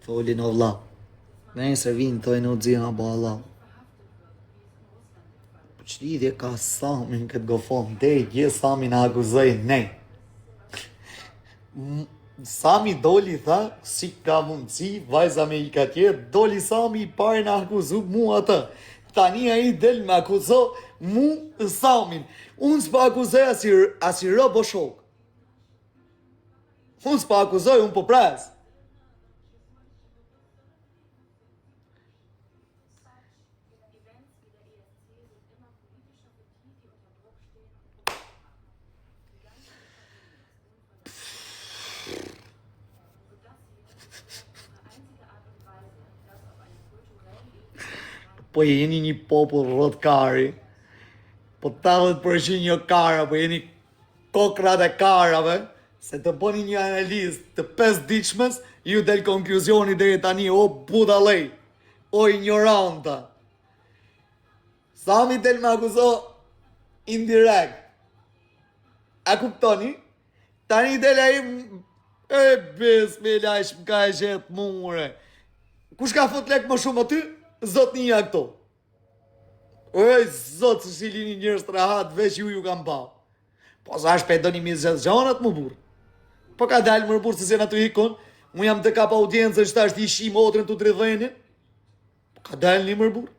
Folin o vlla. Nesër vinë thojnë o dzina balla. Po që lidhje ka Samin këtë gofon, dej, Samin akuzoj, nej. Sami doli tha, si ka mundësi, vajza me i ka tjetë, doli Sami i pare në akuzu mu atë. Tani a i del me akuzo mu Samin. Unë s'pa akuzoj asi rëbo shok. Unë s'pa akuzoj, unë po pres. Po jeni një popull rrotkari, po 80% një kara, po jeni kokrat e karave, se të bëni një analizë të 5 diqmes, ju del konkluzioni deri tani, o budalej, o ignoranta. Sami del me akuzo indirekt. A kuptoni? Tani del ai bismillah, m'ka e gjetë mure. Kush ka fut lek më shumë aty? Zot një këto. Oj, zot, se si lini njërës të rahat, veç ju kam pa. Po sa shpet do një mizë gjithë gjanat më burë. Po ka dalë më burë se se në të ikon, mu jam të kap audiencë që ta është i shi motrën të dridhenin. Po ka dalë një më burë.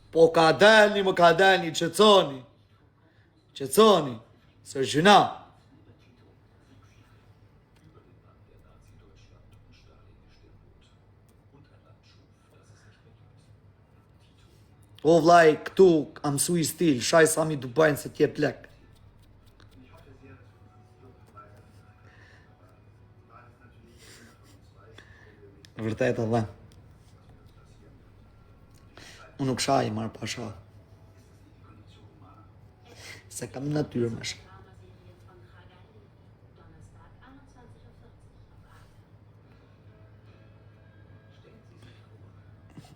Po ka dalë një, më ka dalë një, qëconi. Qëconi, së gjyna. O vlaj, këtu kam mësu i stil, shaj Sami Dubajnë se t'je plek. Vërtet edhe. Unë nuk shaj marë pa shaj. Se kam natyrë me shaj.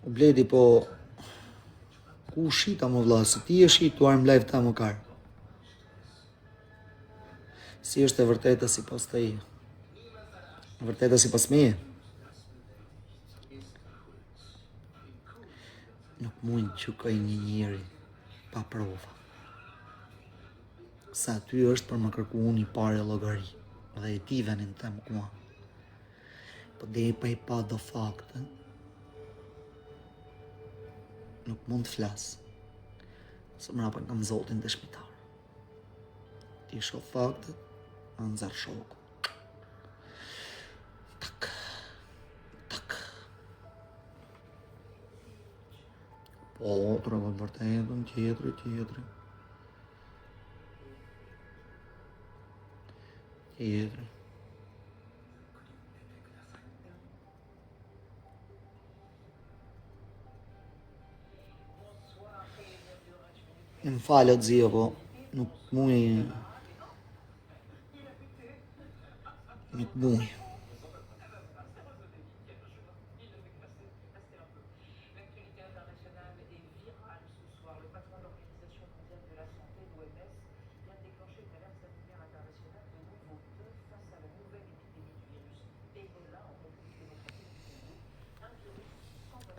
U bledi po... Ku shita më vla, se ti e shituar më live ta më karë. Si është e vërteta si pas të i. Vërteta si pas me. Nuk mund që kaj një njëri pa prova. Sa ty është për më kërku unë i pare logari. Dhe e ti venin të më kuma. Po dhe i pa i pa do fakte. Nuk mund të flasë. Se më rapën kam zotin të shmitar. Ti shoh faktet, në nëzër shoku. Tak. Tak. Po, të rëvën vërtetën, tjetëri. Më falë o zio, po nuk muj.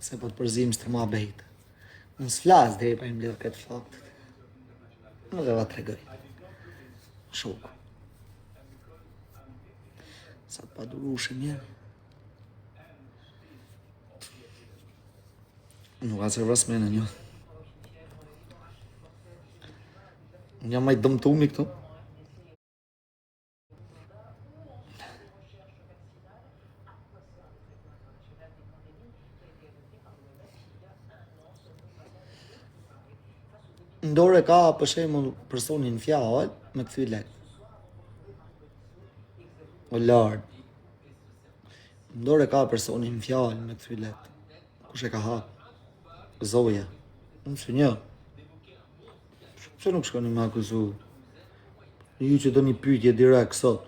Se po të përzim së të ma bejtë. Unë s'flasë dhe i pa im lidhë këtë faktet. Nuk e va të regoj. Shoku. Sa të pa durushim jemi. Nuk a servas mene një. Unë jam majtë dëmtumi këtu. Ndore ka për shembull personin fjalë me kthy lek. O lart. Ndore ka personin fjalë me kthy lek. Kush e ka hap? Zoja. Unë së një. Pse nuk shkoni me akuzu? Ju që do një pyetje direkt sot.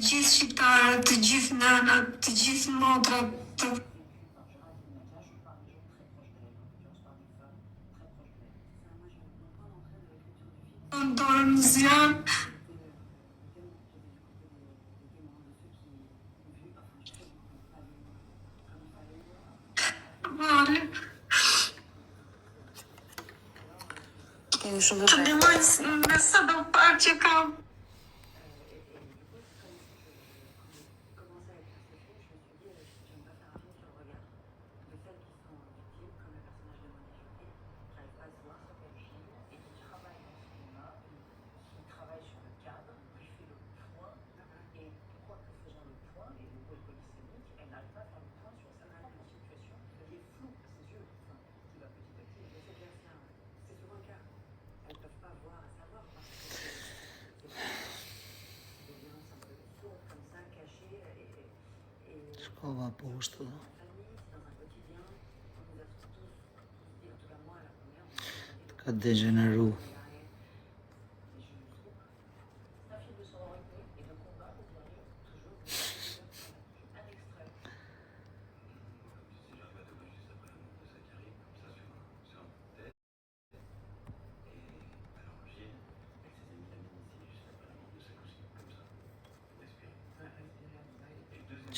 Gjithë shqiptarët, të gjithë nënat, të gjithë motrat, të dorën në zjan, vale. Të ndihmojnë me sa do pak që kam. Shkova poshtë. Ka degeneru.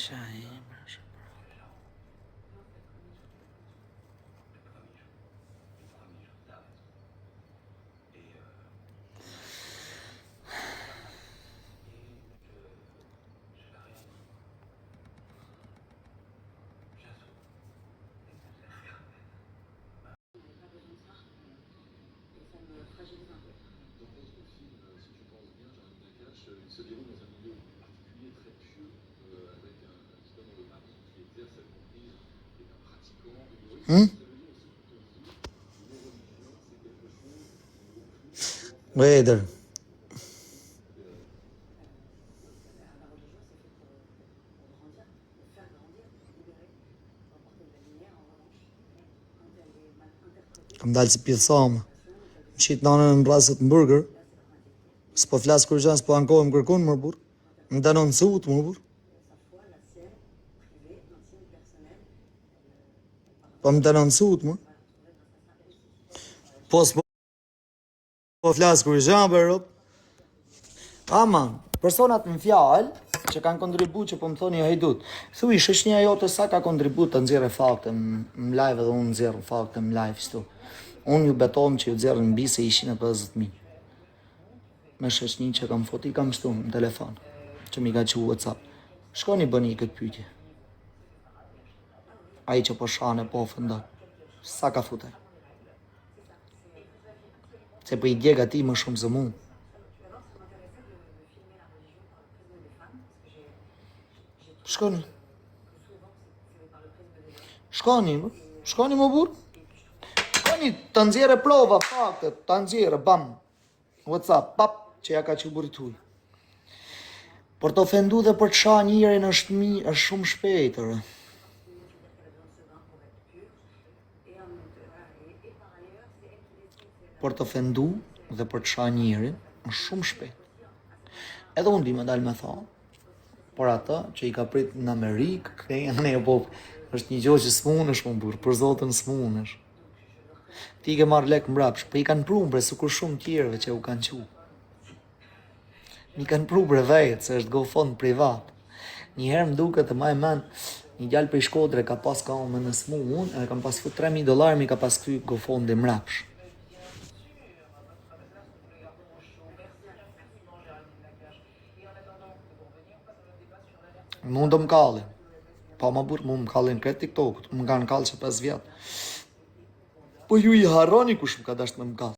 Qaj, se déroule dans un milieu particulier très pieux, avec un homme de Paris qui exerce cette emprise, qui est un pratiquant humoriste. Ça veut dire aussi que pour vous, les religions, c'est quelque chose de Wader. Kam dalë si pjethama. Më qitë nanën në rrasët në burger. S'po flasë kërë s'po ankohem kërkun, më burë. Më danon sut, më burë. Po më danon sut, më. Po s'po Po flas kur zhan për rop. Aman, personat në fjalë që kanë kontribut që po më thoni hajdut. Thuaj shoqënia jote sa ka kontribut të nxjerrë fakte në live dhe unë nxjerr fakte në live këtu. Unë ju beton që ju nxjerrën mbi se 150.000. Me shoqëni që kam foti kam shtu në telefon, që mi ka që WhatsApp. Shkoni bëni këtë pyetje. Ai që po shane po ofendon. Sa ka futur? Se po i djega ti më shumë se mu. Shkoni. Shkoni më burë. Shkoni të nxjerrë prova, fakte, të nxjerrë, bam. WhatsApp, pap, që ja ka që burit huj. Por të ofendu dhe për të sha njërin është shumë shpejtër. Por të ofendu dhe për të sha njërin është shumë shpejt. Edhe unë di më dalë me thonë, por ata që i ka prit në Amerikë, këne janë e popë, është një gjohë që s'munësh më burë, për zotën s'munësh. Ti ke marrë lek mbrapsh, për i kanë prumë bre sukur shumë tjerëve që u kanë qu. Mi kanë pru bre vejet, se është GoFund privat. Njëherë më duke të maj men, një gjallë për i Shkodre ka pas ka me në smunë, e kam pas fut $3.000, mi ka pas këty GoFund i mrapsh. Mund të më kallin. Pa ma burë, mund më kallin këtë TikTok-ut, më kanë kallë që 5 vjetë. Po ju i harroni kush më ka dasht me më kallë.